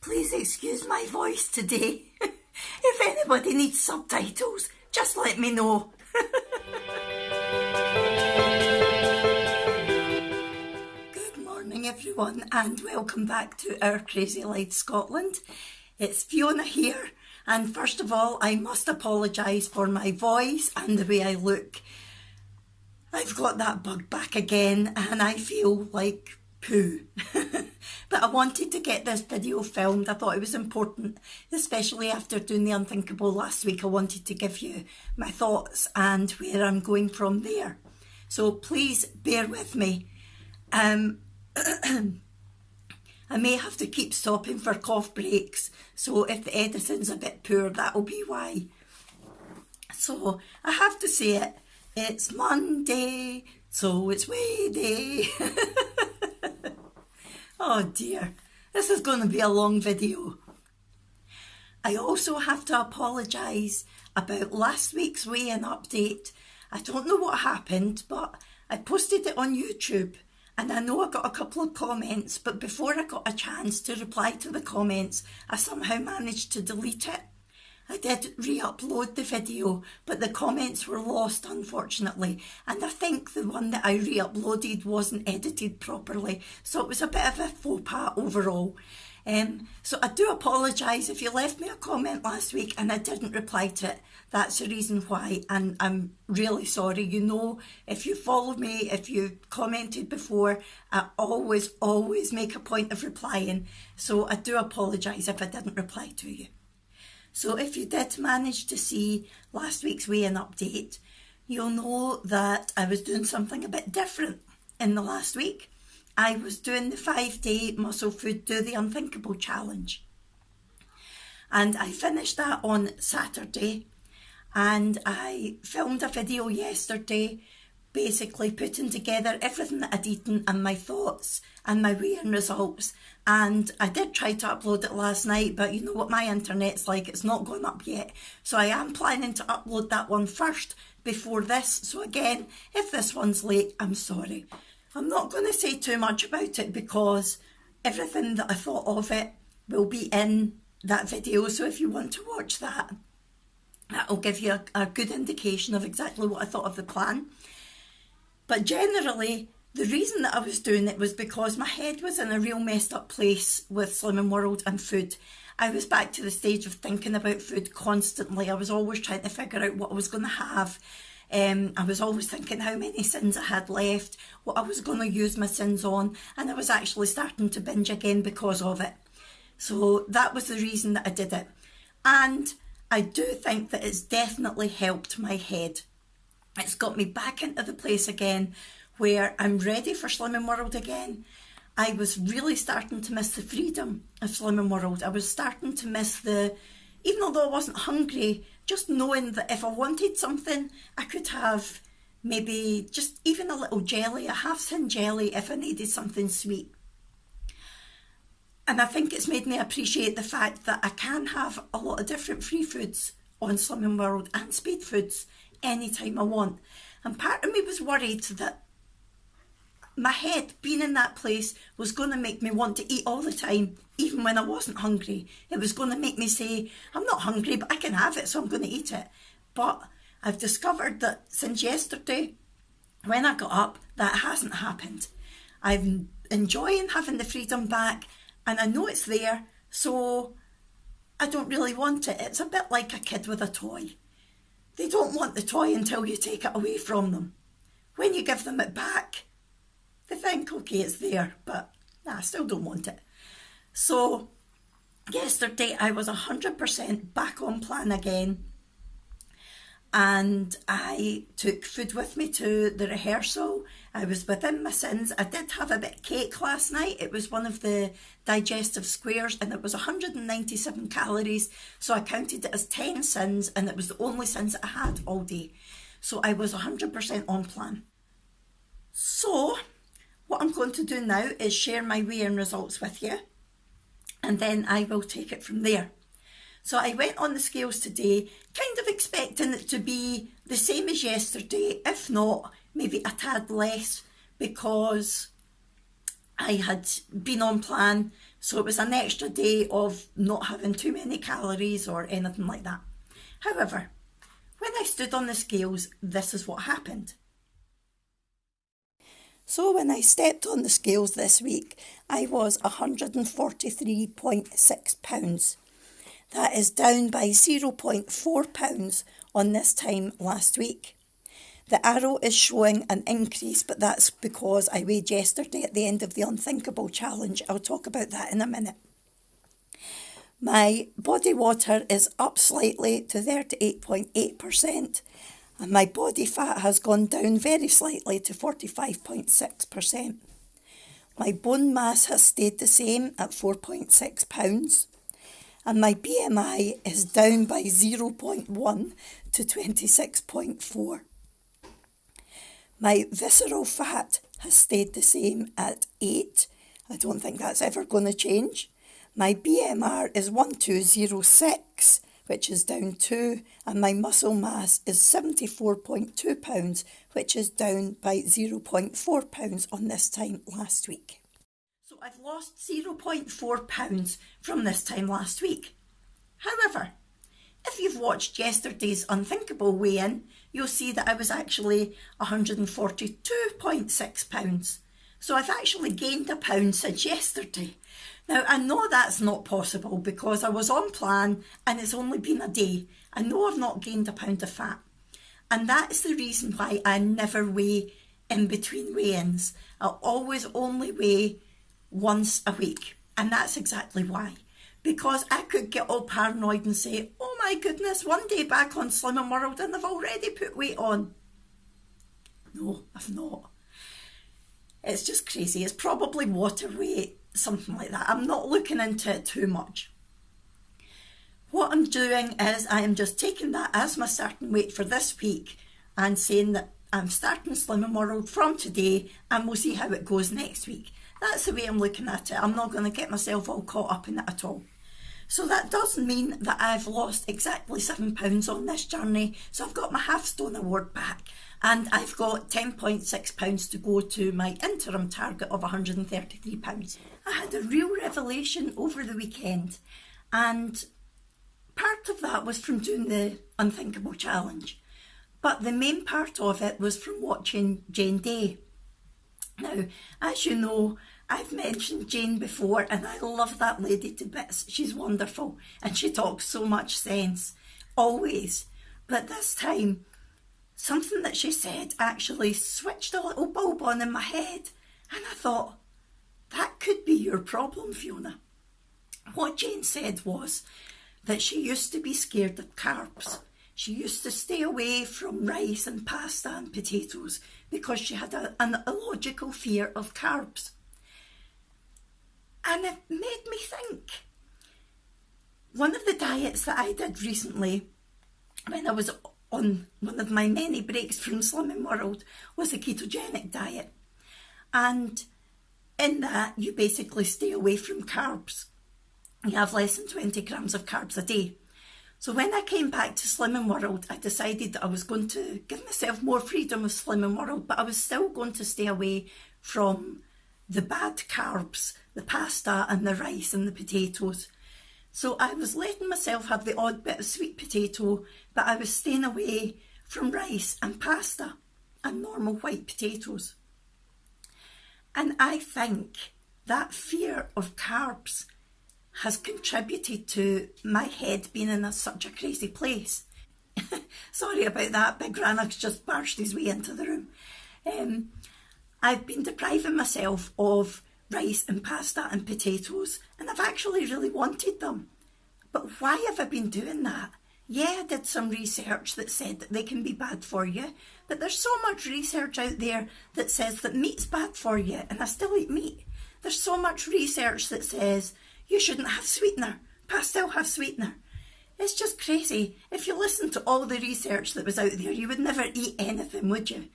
Please excuse my voice today. If anybody needs subtitles, just let me know. Good morning everyone and welcome back to Our Crazy Life Scotland. It's Fiona here, and first of all I must apologise for my voice and the way I look. I've got that bug back again and I feel like poo. But I wanted to get this video filmed. I thought it was important, especially after doing the unthinkable last week. I wanted to give you my thoughts and where I'm going from there. So please bear with me. I may have to keep stopping for cough breaks, so if the editing's a bit poor, that'll be why. So I have to say it. It's Monday, so it's way day. Oh dear, this is going to be a long video. I also have to apologise about last week's weigh-in update. I don't know what happened, but I posted it on YouTube and I know I got a couple of comments, but before I got a chance to reply to the comments, I somehow managed to delete it. I did re-upload the video, but the comments were lost unfortunately, and I think the one that I re-uploaded wasn't edited properly, so it was a bit of a faux pas overall. So I do apologise if you left me a comment last week and I didn't reply to it. That's the reason why, and I'm really sorry. You know, if you follow me, if you commented before, I always make a point of replying, so I do apologise if I didn't reply to you. So if you did manage to see last week's weigh-in update, you'll know that I was doing something a bit different in the last week. I was doing the 5-day Muscle Food Do the Unthinkable challenge. And I finished that on Saturday, and I filmed a video yesterday basically putting together everything that I'd eaten and my thoughts and my weigh-in results. And I did try to upload it last night, but you know what my internet's like, it's not gone up yet. So I am planning to upload that one first before this. So again, if this one's late, I'm sorry. I'm not going to say too much about it because everything that I thought of it will be in that video. So if you want to watch that, that'll give you a good indication of exactly what I thought of the plan. But generally, the reason that I was doing it was because my head was in a real messed up place with Slimming World and food. I was back to the stage of thinking about food constantly. I was always trying to figure out what I was going to have. I was always thinking how many sins I had left, what I was going to use my sins on, and I was actually starting to binge again because of it. So that was the reason that I did it. And I do think that it's definitely helped my head. It's got me back into the place again where I'm ready for Slimming World again. I was really starting to miss the freedom of Slimming World. I was starting to miss even although I wasn't hungry, just knowing that if I wanted something, I could have maybe just even a little jelly, a half-tin jelly if I needed something sweet. And I think it's made me appreciate the fact that I can have a lot of different free foods on Slimming World and Speed Foods anytime I want. And part of me was worried that my head being in that place was going to make me want to eat all the time, even when I wasn't hungry. It was going to make me say, I'm not hungry, but I can have it, so I'm going to eat it. But I've discovered that since yesterday, when I got up, that hasn't happened. I'm enjoying having the freedom back, and I know it's there, so I don't really want it. It's a bit like a kid with a toy. They don't want the toy until you take it away from them. When you give them it back, they think, okay, it's there, but nah, I still don't want it. So yesterday I was 100% back on plan again, and I took food with me to the rehearsal. I was within my sins. I did have a bit of cake last night. It was one of the digestive squares and it was 197 calories, so I counted it as 10 sins, and it was the only sins that I had all day. So I was 100% on plan. So what I'm going to do now is share my weigh-in results with you, and then I will take it from there. So I went on the scales today, kind of expecting it to be the same as yesterday, if not maybe a tad less, because I had been on plan So it was an extra day of not having too many calories or anything like that. However, when I stood on the scales, this is what happened. So when I stepped on the scales this week, I was 143.6 pounds. That is down by 0.4 pounds on this time last week. The arrow is showing an increase, but that's because I weighed yesterday at the end of the Unthinkable Challenge. I'll talk about that in a minute. My body water is up slightly to 38.8%, and my body fat has gone down very slightly to 45.6%. My bone mass has stayed the same at 4.6 pounds, and my BMI is down by 0.1 to 26.4. My visceral fat has stayed the same at 8. I don't think that's ever going to change. My BMR is 1206, which is down 2, and my muscle mass is 74.2 pounds, which is down by 0.4 pounds on this time last week. So I've lost 0.4 pounds from this time last week. However, if you've watched yesterday's Unthinkable weigh-in, you'll see that I was actually 142.6 pounds. So I've actually gained a pound since yesterday. Now, I know that's not possible because I was on plan and it's only been a day. I know I've not gained a pound of fat. And that's the reason why I never weigh in between weigh-ins. I'll always only weigh once a week. And that's exactly why. Because I could get all paranoid and say, oh my goodness, one day back on Slimming World and I've already put weight on. No, I've not. It's just crazy. It's probably water weight, something like that. I'm not looking into it too much. What I'm doing is I am just taking that as my starting weight for this week and saying that I'm starting Slimming World from today and we'll see how it goes next week. That's the way I'm looking at it. I'm not going to get myself all caught up in it at all. So that does mean that I've lost exactly 7 pounds on this journey. So I've got my half stone award back and I've got 10.6 pounds to go to my interim target of 133 pounds. I had a real revelation over the weekend, and part of that was from doing the Unthinkable Challenge. But the main part of it was from watching Jane Day. Now, as you know, I've mentioned Jane before and I love that lady to bits. She's wonderful and she talks so much sense, always. But this time, something that she said actually switched a little bulb on in my head, and I thought, that could be your problem, Fiona. What Jane said was that she used to be scared of carbs. She used to stay away from rice and pasta and potatoes because she had an illogical fear of carbs. And it made me think. One of the diets that I did recently, when I was on one of my many breaks from Slimming World, was a ketogenic diet. And in that, you basically stay away from carbs. You have less than 20 grams of carbs a day. So when I came back to Slimming World, I decided that I was going to give myself more freedom with Slimming World, but I was still going to stay away from the bad carbs, the pasta and the rice and the potatoes. So I was letting myself have the odd bit of sweet potato, but I was staying away from rice and pasta and normal white potatoes. And I think that fear of carbs has contributed to my head being in such a crazy place. Sorry about that, Big Rannoch's just barged his way into the room. I've been depriving myself of rice and pasta and potatoes, and I've actually really wanted them. But why have I been doing that? Yeah, I did some research that said that they can be bad for you, but there's so much research out there that says that meat's bad for you, and I still eat meat. There's so much research that says you shouldn't have sweetener, but I still have sweetener. It's just crazy. If you listen to all the research that was out there, you would never eat anything, would you?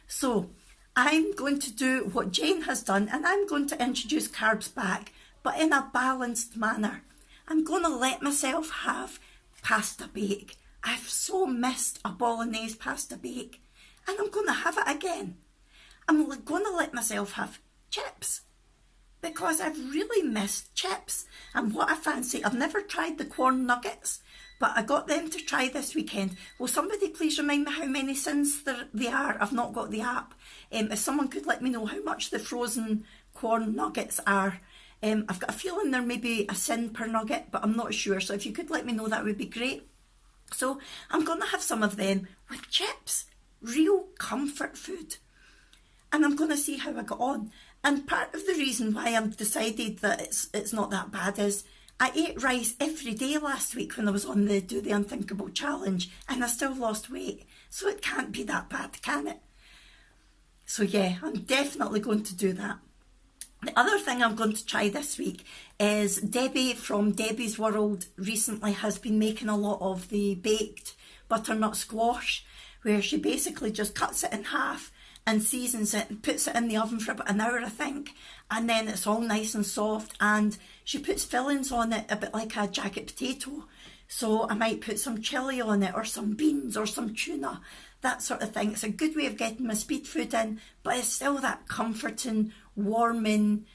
So I'm going to do what Jane has done, and I'm going to introduce carbs back, but in a balanced manner. I'm going to let myself have pasta bake. I've so missed a bolognese pasta bake, and I'm going to have it again. I'm going to let myself have chips. because I've really missed chips. And what I fancy, I've never tried the corn nuggets, but I got them to try this weekend. Will somebody please remind me how many sins they are? I've not got the app. If someone could let me know how much the frozen corn nuggets are. I've got a feeling there may be a sin per nugget, but I'm not sure. So if you could let me know, that would be great. So I'm going to have some of them with chips. Real comfort food. And I'm going to see how I got on. And part of the reason why I've decided that it's not that bad is I ate rice every day last week when I was on the Do the Unthinkable challenge, and I still lost weight. So it can't be that bad, can it? So yeah, I'm definitely going to do that. The other thing I'm going to try this week is Debbie from Debbie's World recently has been making a lot of the baked butternut squash, where she basically just cuts it in half and seasons it and puts it in the oven for about an hour, I think, and then it's all nice and soft, and she puts fillings on it a bit like a jacket potato. So I might put some chilli on it, or some beans, or some tuna, that sort of thing. It's a good way of getting my speed food in, but it's still that comforting, warming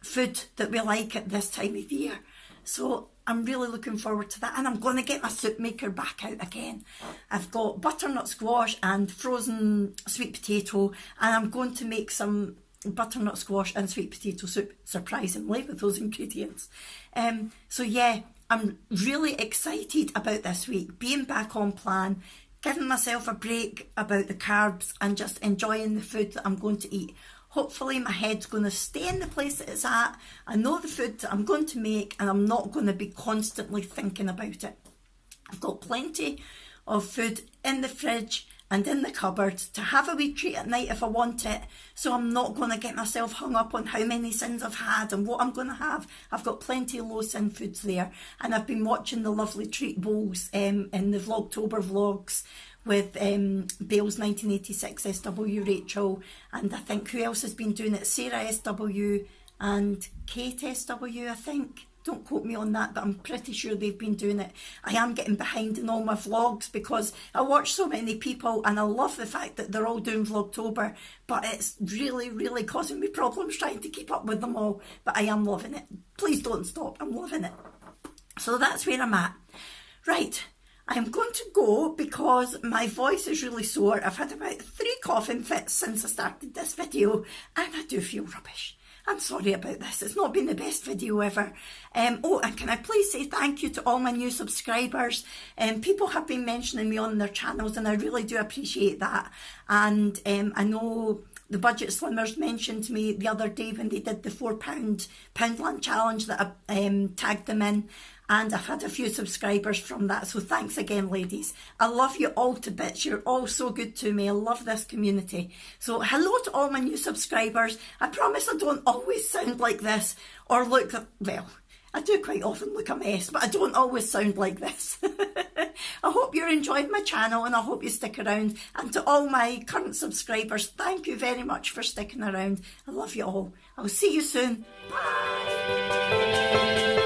food that we like at this time of year. So I'm really looking forward to that, and I'm going to get my soup maker back out again. I've got butternut squash and frozen sweet potato, and I'm going to make some butternut squash and sweet potato soup, surprisingly, with those ingredients. So yeah, I'm really excited about this week, being back on plan, giving myself a break about the carbs and just enjoying the food that I'm going to eat. Hopefully my head's going to stay in the place that it's at. I know the food that I'm going to make, and I'm not going to be constantly thinking about it. I've got plenty of food in the fridge and in the cupboard to have a wee treat at night if I want it. So I'm not going to get myself hung up on how many sins I've had and what I'm going to have. I've got plenty of low sin foods there. And I've been watching the lovely treat bowls in the Vlogtober vlogs with Bales 1986 SW Rachel, and I think who else has been doing it? Sarah SW and Kate SW, I think. Don't quote me on that, but I'm pretty sure they've been doing it. I am getting behind in all my vlogs because I watch so many people, and I love the fact that they're all doing Vlogtober, but it's really, really causing me problems trying to keep up with them all. But I am loving it. Please don't stop. I'm loving it. So that's where I'm at. Right. I'm going to go because my voice is really sore. I've had about 3 coughing fits since I started this video, and I do feel rubbish. I'm sorry about this. It's not been the best video ever. Oh, and can I please say thank you to all my new subscribers. People have been mentioning me on their channels, and I really do appreciate that. And I know the Budget Slimmers mentioned me the other day when they did the £4 Poundland challenge that I tagged them in. And I've had a few subscribers from that, so thanks again, ladies. I love you all to bits. You're all so good to me. I love this community. So hello to all my new subscribers. I promise I don't always sound like this or look, well, I do quite often look a mess, but I don't always sound like this. I hope you're enjoying my channel, and I hope you stick around. And to all my current subscribers, thank you very much for sticking around. I love you all. I'll see you soon. Bye.